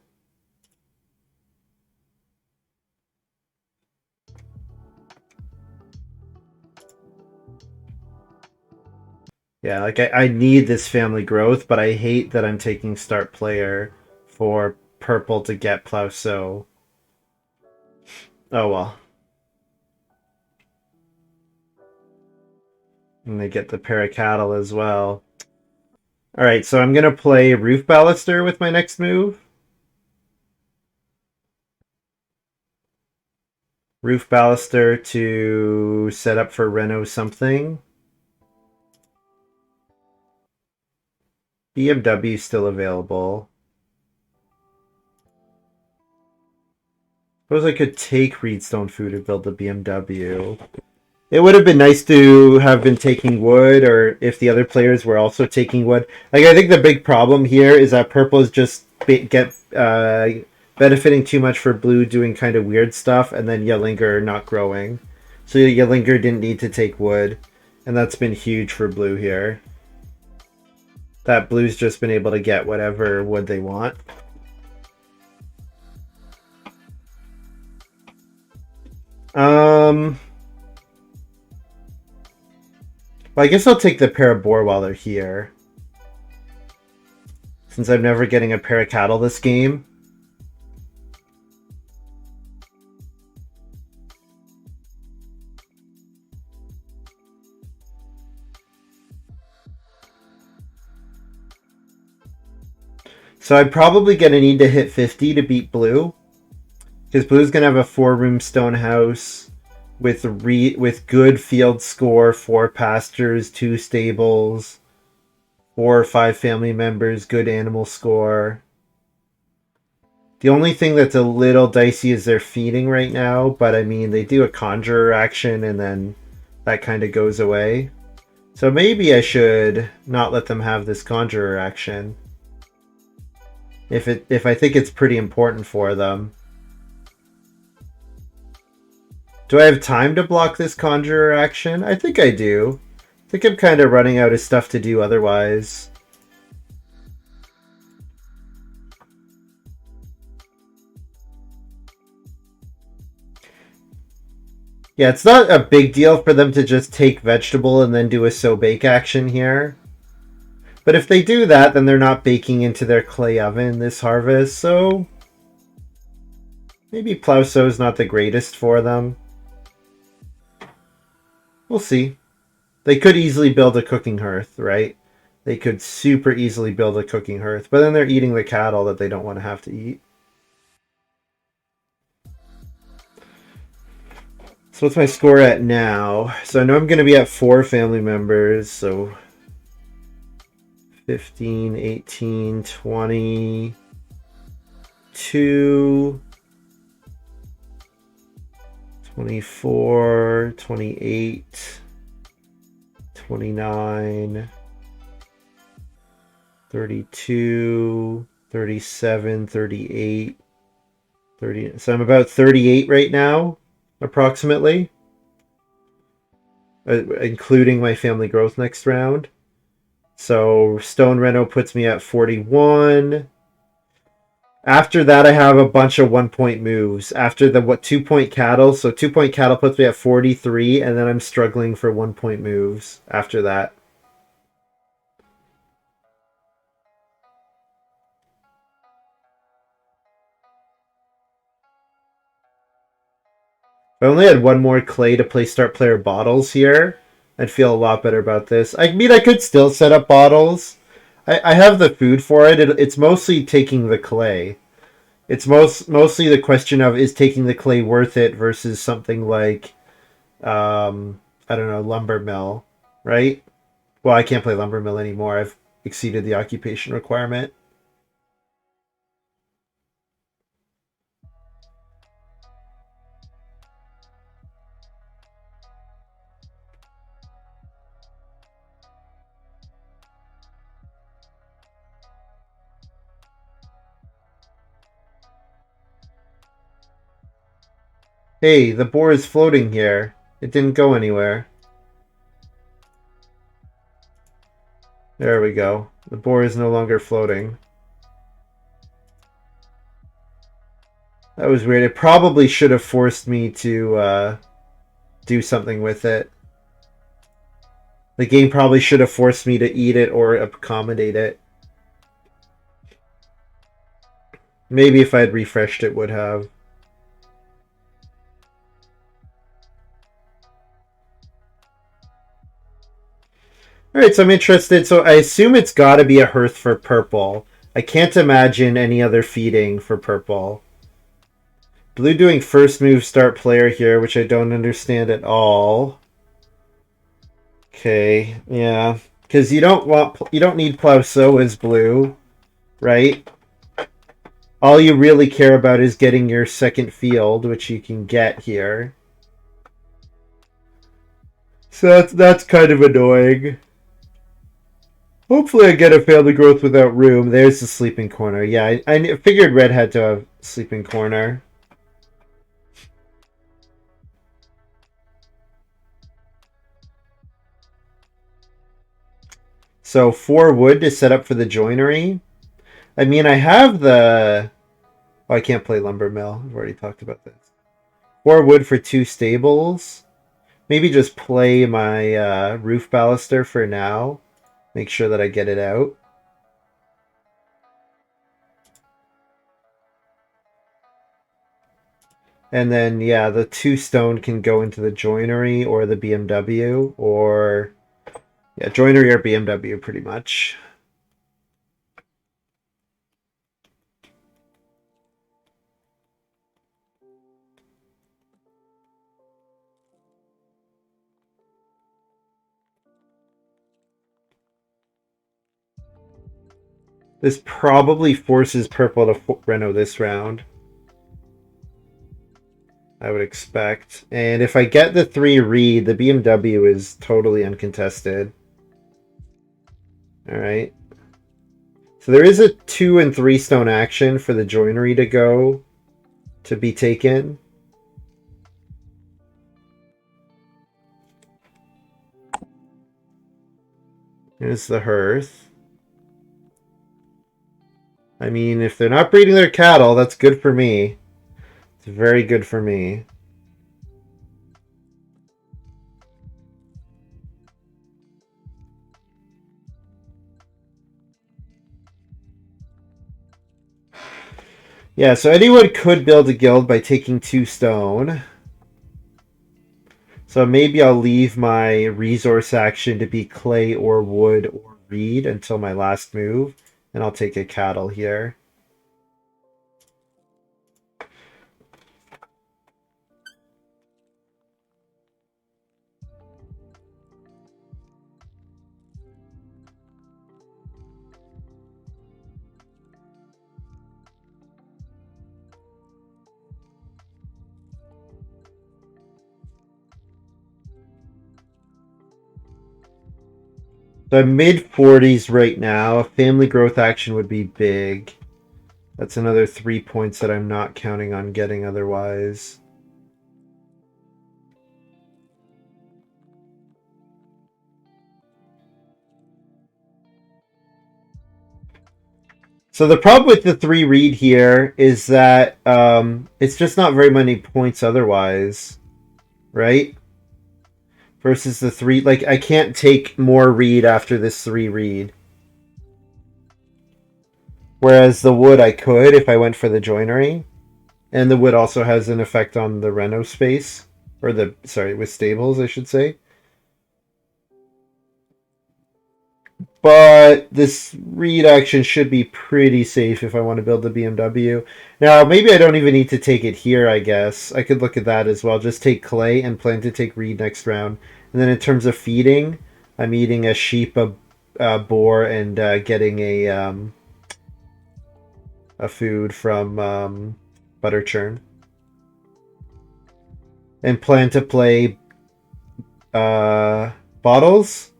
Yeah, like I need this family growth, but I hate that I'm taking start player for purple to get plow sow. Oh well. And they get the paracattle as well. Alright, so I'm gonna play Roof Baluster with my next move. Roof baluster to set up for Reno something. BMW still available. Suppose I could take Reedstone Food to build the BMW. It would have been nice to have been taking wood, or if the other players were also taking wood. Like, I think the big problem here is that purple is just benefiting too much for blue doing kind of weird stuff, and then Jehlinger not growing. So Jehlinger didn't need to take wood, and that's been huge for blue here. That blue's just been able to get whatever wood they want. Well, I guess I'll take the pair of boar while they're here. Since I'm never getting a pair of cattle this game. So I'm probably going to need to hit 50 to beat blue. Because blue's going to have a 4-room stone house with good field score, 4 pastures, 2 stables, 4 or 5 family members, good animal score. The only thing that's a little dicey is their feeding right now, but I mean, they do a conjurer action and then that kind of goes away. So maybe I should not let them have this conjurer action. If I think it's pretty important for them. Do I have time to block this conjurer action? I think I do. I think I'm kind of running out of stuff to do otherwise. Yeah, it's not a big deal for them to just take vegetable and then do a sow bake action here. But if they do that, then they're not baking into their clay oven this harvest, so maybe plow sow is not the greatest for them. We'll see. They could easily build a cooking hearth, right? They could super easily build a cooking hearth, but then they're eating the cattle that they don't want to have to eat. So what's my score at now? So I know I'm going to be at 4 family members, so 15, 18, 20, 2, 24, 28, 29, 32, 37, 38, 30. So I'm about 38 right now, approximately, including my family growth next round. So Stone Reno puts me at 41. After that, I have a bunch of 1-point moves. After the 2-point cattle, so 2-point cattle puts me at 43, and then I'm struggling for 1-point moves after that. If I only had one more clay to play start player bottles here, I'd feel a lot better about this. I mean, I could still set up bottles. I have the food for it. It's mostly taking the clay. It's mostly the question of, is taking the clay worth it versus something like, I don't know, lumber mill, right? Well, I can't play lumber mill anymore. I've exceeded the occupation requirement. Hey, the boar is floating here. It didn't go anywhere. There we go. The boar is no longer floating. That was weird. It probably should have forced me to do something with it. The game probably should have forced me to eat it or accommodate it. Maybe if I had refreshed it would have. Alright, so I'm interested. So I assume it's got to be a hearth for purple. I can't imagine any other feeding for purple. Blue doing first move start player here, which I don't understand at all. Okay, yeah. Because you don't need Plauso as blue, right? All you really care about is getting your second field, which you can get here. So that's kind of annoying. Hopefully I get a family growth without room. There's the sleeping corner. Yeah, I figured red had to have sleeping corner. So 4 wood to set up for the joinery. I mean, I have the... Oh, I can't play lumber mill. I've already talked about this. 4 wood for 2 stables. Maybe just play my roof baluster for now. Make sure that I get it out. And then, yeah, the 2 stone can go into the joinery or the BMW, or... Yeah, joinery or BMW, pretty much. This probably forces purple to reno this round. I would expect. And if I get the 3 read, the BMW is totally uncontested. Alright. So there is a 2 and 3 stone action for the joinery to go to be taken. Here's the hearth. I mean, if they're not breeding their cattle, that's good for me. It's very good for me. Yeah, so anyone could build a guild by taking 2 stone. So maybe I'll leave my resource action to be clay or wood or reed until my last move. And I'll take a cattle here. So I'm mid 40s right now. A family growth action would be big. That's another 3 points that I'm not counting on getting otherwise. So the problem with the 3 read here is that it's just not very many points otherwise, right? Versus the 3, like I can't take more read after this 3 read. Whereas the wood I could if I went for the joinery. And the wood also has an effect on the reno space. Or the, sorry, with stables, I should say. But this read action should be pretty safe if I want to build the BMW. Now, maybe I don't even need to take it here, I guess. I could look at that as well. Just take clay and plan to take read next round. And then in terms of feeding, I'm eating a sheep, a boar, and getting a food from butter churn. And plan to play bottles.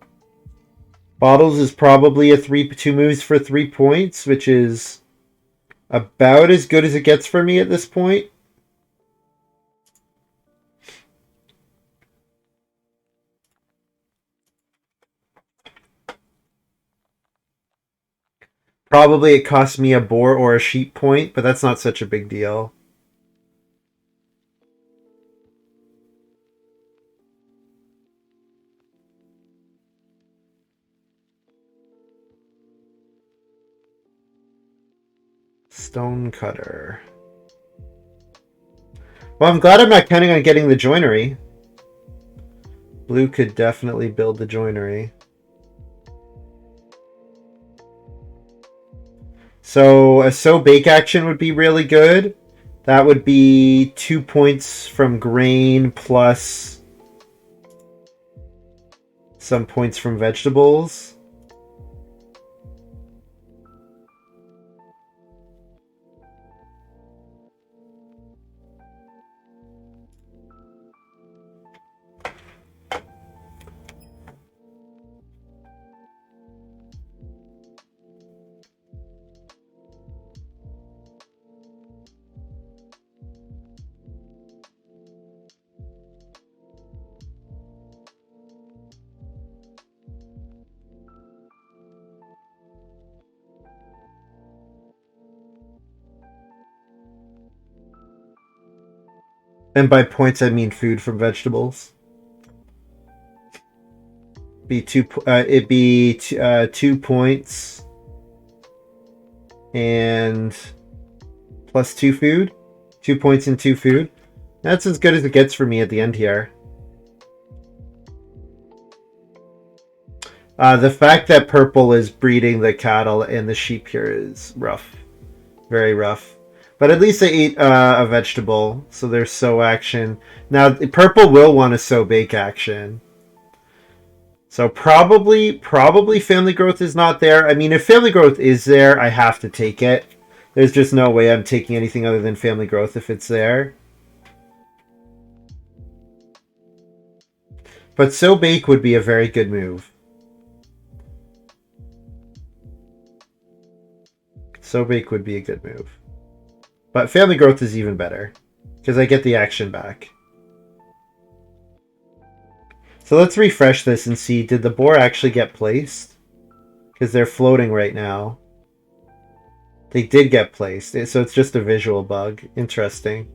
Bottles is probably a 2 moves for 3 points, which is about as good as it gets for me at this point. Probably it costs me a boar or a sheep point, but that's not such a big deal. Stone cutter. Well, I'm glad I'm not counting on getting the joinery. Blue could definitely build the joinery. So a sow bake action would be really good. That would be 2 points from grain plus some points from vegetables. And by points, I mean food from vegetables. It'd be 2 points and plus 2 food. 2 points and 2 food. That's as good as it gets for me at the end here. The fact that purple is breeding the cattle and the sheep here is rough. Very rough. But at least they ate a vegetable, so there's sow action. Now, purple will want to sow bake action. So probably family growth is not there. I mean, if family growth is there, I have to take it. There's just no way I'm taking anything other than family growth if it's there. But sow bake would be a very good move. Sow bake would be a good move. But family growth is even better, because I get the action back. So let's refresh this and see, did the boar actually get placed? Because they're floating right now. They did get placed, so it's just a visual bug. Interesting.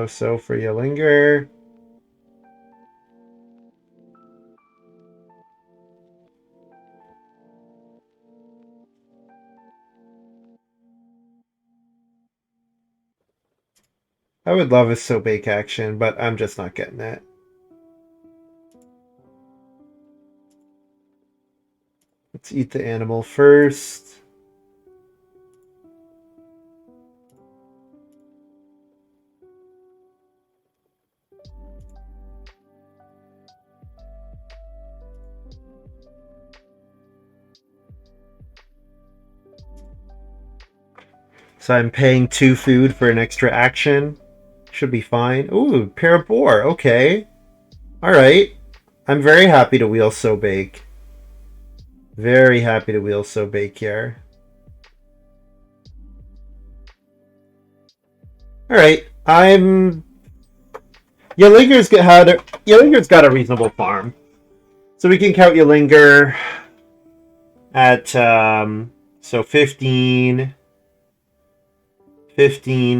So for Jehlinger. I would love a sow bake action, but I'm just not getting it. Let's eat the animal first. So I'm paying 2 food for an extra action. Should be fine. Ooh, pair of boar. Okay. Alright. I'm very happy to wheel sow bake. Very happy to wheel sow bake here. Alright. Jehlinger's got a reasonable farm. So we can count Jehlinger at so 15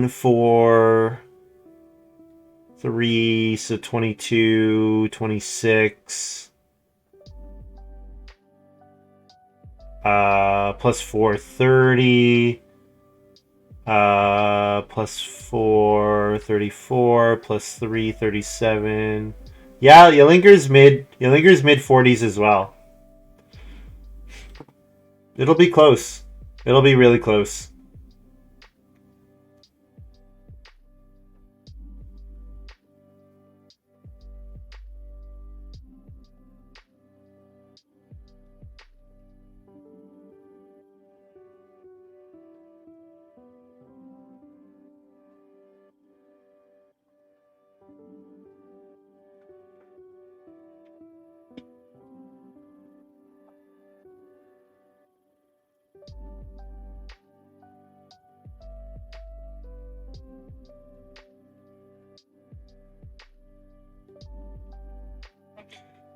for 3, so 22, 26. Plus 4, 30. Plus 4, 34. Plus 3, 37. Yeah, Jehlinger's mid 40s as well. It'll be close. It'll be really close.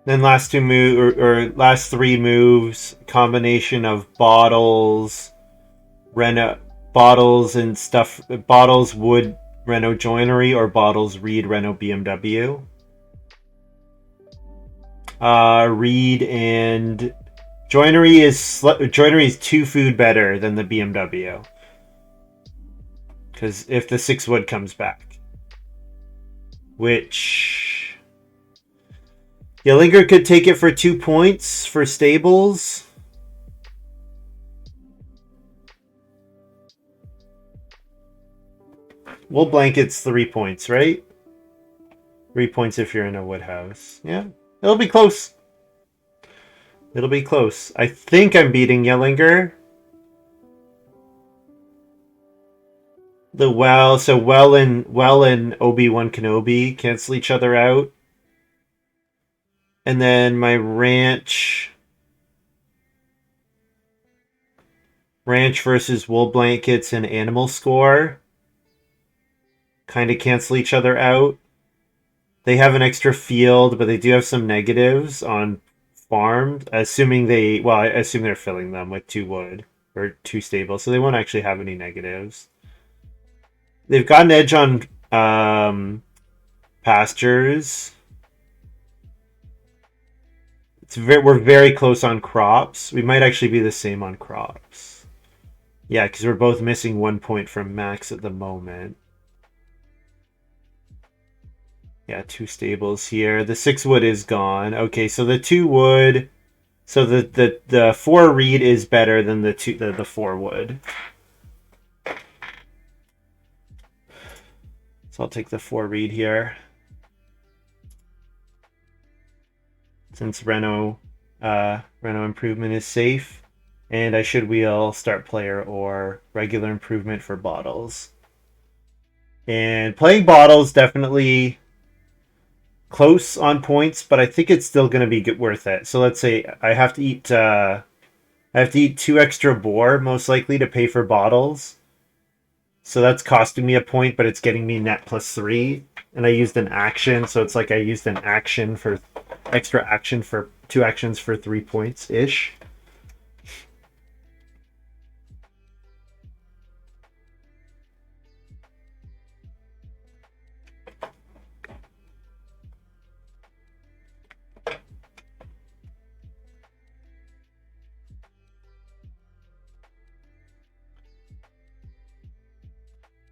Then last 2 move or last 3 moves, combination of bottles, bottles and stuff. Bottles, wood, Renault Joinery or Bottles Reed Renault BMW. Reed and Joinery is 2 food better than the BMW. Because if the 6 wood comes back, which Jehlinger could take it for 2 points for stables. Wool blanket's 3 points, right? 3 points if you're in a wood house. Yeah, it'll be close. It'll be close. I think I'm beating Jehlinger. So Well and Obi-Wan Kenobi cancel each other out. And then my ranch versus wool blankets and animal score kind of cancel each other out. They have an extra field, but they do have some negatives on farmed, I assume they're filling them with 2 wood or 2 stables, so they won't actually have any negatives. They've got an edge on pastures. We're very close on crops. We might actually be the same on crops. Yeah, because we're both missing 1 point from max at the moment. Yeah, 2 stables here. The 6 wood is gone. Okay, so the 2 wood. So the 4 reed is better than the 4 wood. So I'll take the 4 reed here. Since Renault improvement is safe. And I should wheel start player or regular improvement for bottles. And playing bottles definitely close on points, but I think it's still going to be worth it. So let's say I have to eat 2 extra boar most likely to pay for bottles. So that's costing me a point, but it's getting me net +3. And I used an action, so it's like I used an action for extra action for 2 actions for 3 points ish.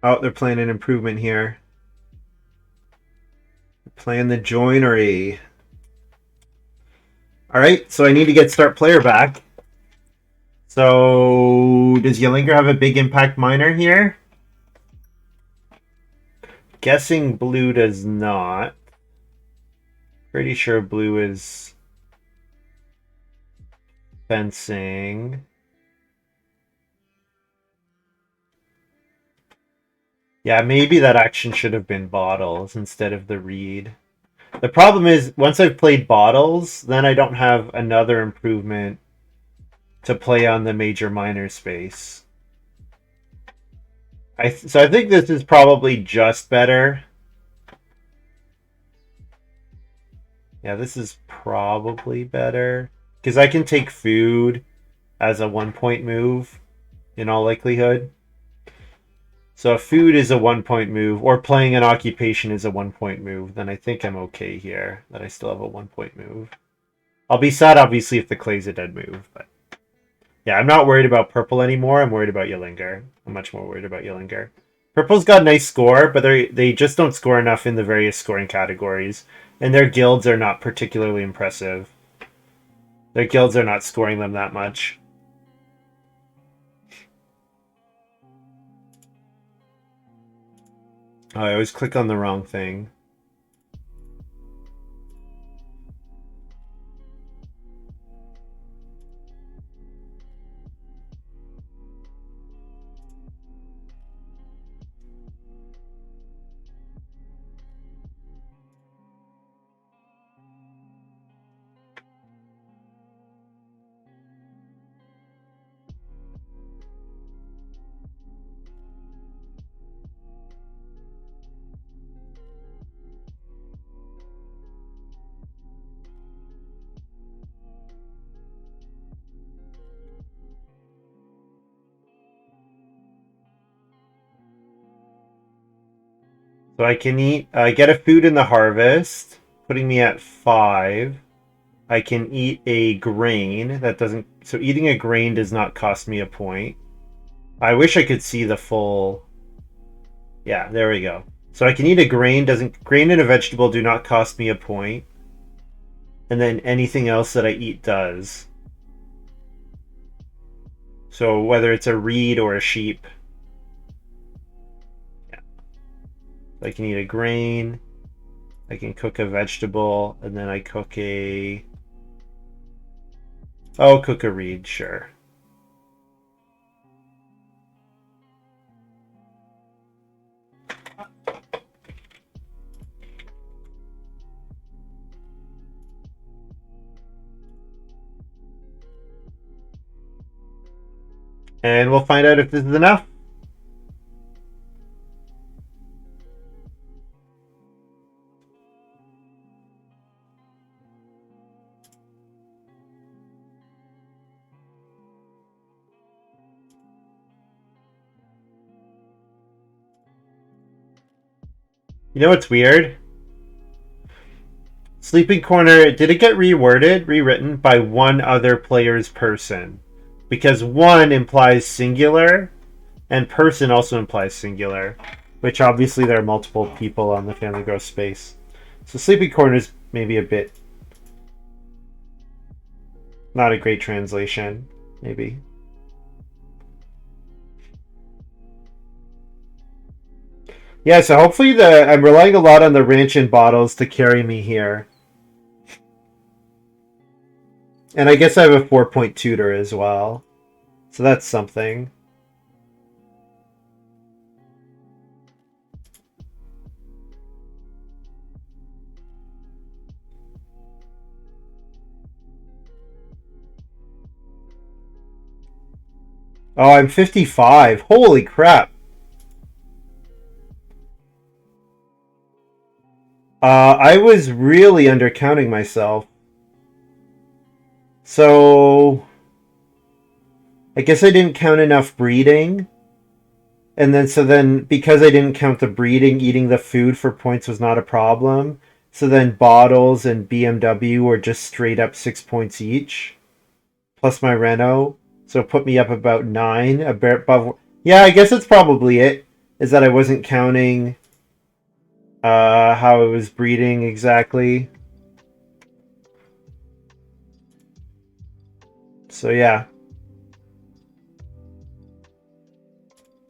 Oh, they're playing an improvement here. They're playing the joinery. All right, so I need to get start player back. So does Jehlinger have a big impact minor here? Guessing blue does not. Pretty sure blue is fencing. Yeah, maybe that action should have been bottles instead of the reed. The problem is, once I've played bottles, then I don't have another improvement to play on the major minor space. So I think this is probably just better. Yeah, this is probably better. Because I can take food as a 1-point move, in all likelihood. So if food is a 1-point move, or playing an occupation is a 1-point move, then I think I'm okay here, that I still have a 1-point move. I'll be sad, obviously, if the clay's a dead move, but yeah, I'm not worried about purple anymore. I'm worried about Jehlinger. I'm much more worried about Jehlinger. Purple's got a nice score, but they just don't score enough in the various scoring categories, and their guilds are not particularly impressive. Their guilds are not scoring them that much. Oh, I always click on the wrong thing. So I can eat, I get a food in the harvest, putting me at 5. I can eat a grain that doesn't, so eating a grain does not cost me a point. I wish I could see the full, yeah, there we go. So I can eat a grain, grain and a vegetable do not cost me a point. And then anything else that I eat does. So whether it's a reed or a sheep. Yeah. I can eat a grain. I can cook a vegetable, and then I cook a... Oh, cook a reed, sure. And we'll find out if this is enough. You know what's weird? Sleeping Corner, did it get rewritten by one other player's person? Because one implies singular, and person also implies singular, which obviously there are multiple people on the Family Growth space. So Sleeping Corner is maybe a bit not a great translation, maybe. Yeah, so hopefully I'm relying a lot on the ranch and bottles to carry me here. And I guess I have a 4-point tutor as well. So that's something. Oh, I'm 55. Holy crap. I was really undercounting myself. So I guess I didn't count enough breeding. And then because I didn't count the breeding, eating the food for points was not a problem. So then bottles and BMW were just straight up 6 points each. Plus my Renault. So it put me up about 9. A bit above. Yeah, I guess that's probably it. Is that I wasn't counting how it was breeding exactly. So yeah.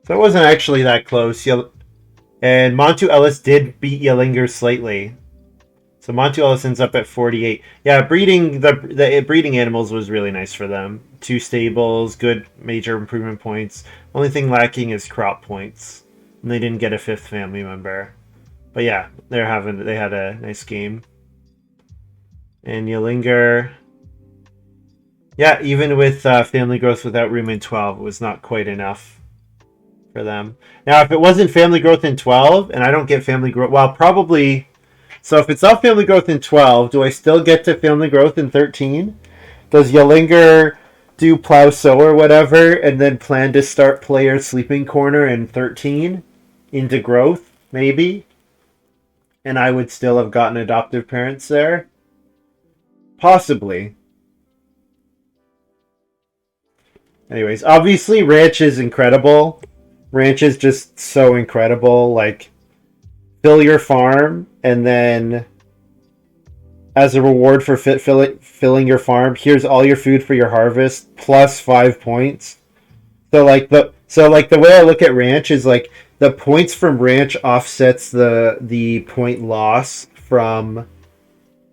So it wasn't actually that close. And Montu Ellis did beat Jehlinger slightly. So Montu Ellis ends up at 48. Yeah, breeding the breeding animals was really nice for them. 2 stables, good major improvement points. Only thing lacking is crop points. And they didn't get a 5th family member. But yeah, they had a nice game. And Jehlinger, yeah, even with family growth without room in 12, it was not quite enough for them. Now, if it wasn't family growth in 12, and I don't get family growth, well, probably. So if it's not family growth in 12, do I still get to family growth in 13? Does Jehlinger do plow sow or whatever, and then plan to start player sleeping corner in 13 into growth, maybe? And I would still have gotten adoptive parents there? Possibly. Anyways, obviously Ranch is incredible. Ranch is just so incredible. Like, fill your farm, and then as a reward for filling your farm, here's all your food for your harvest plus 5 points. So the way I look at Ranch is like the points from Ranch offsets the point loss from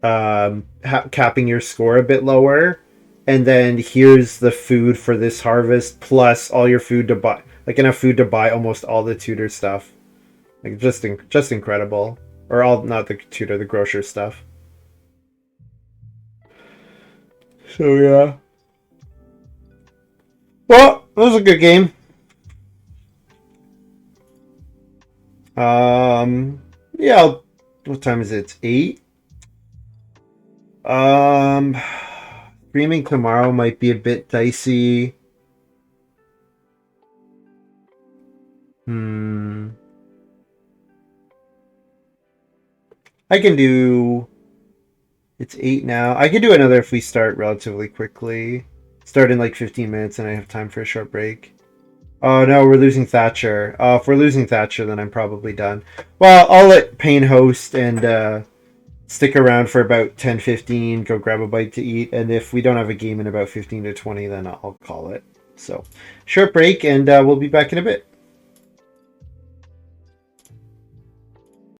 capping your score a bit lower, and then here's the food for this harvest plus all your food to buy, like enough food to buy almost all the tutor stuff. Like just incredible, or all not the tutor, the grocer stuff. So yeah. Well, that was a good game. Yeah. What time is it? It's 8. Um, Streaming tomorrow might be a bit dicey. Hmm. I can do. It's 8 now. I can do another if we start relatively quickly. Start in like 15 minutes and I have time for a short break. Oh no, we're losing Thatcher. If we're losing Thatcher, then I'm probably done. Well, I'll let Payne host and stick around for about 10-15, go grab a bite to eat, and if we don't have a game in about 15 to 20, then I'll call it. So, short break, and we'll be back in a bit.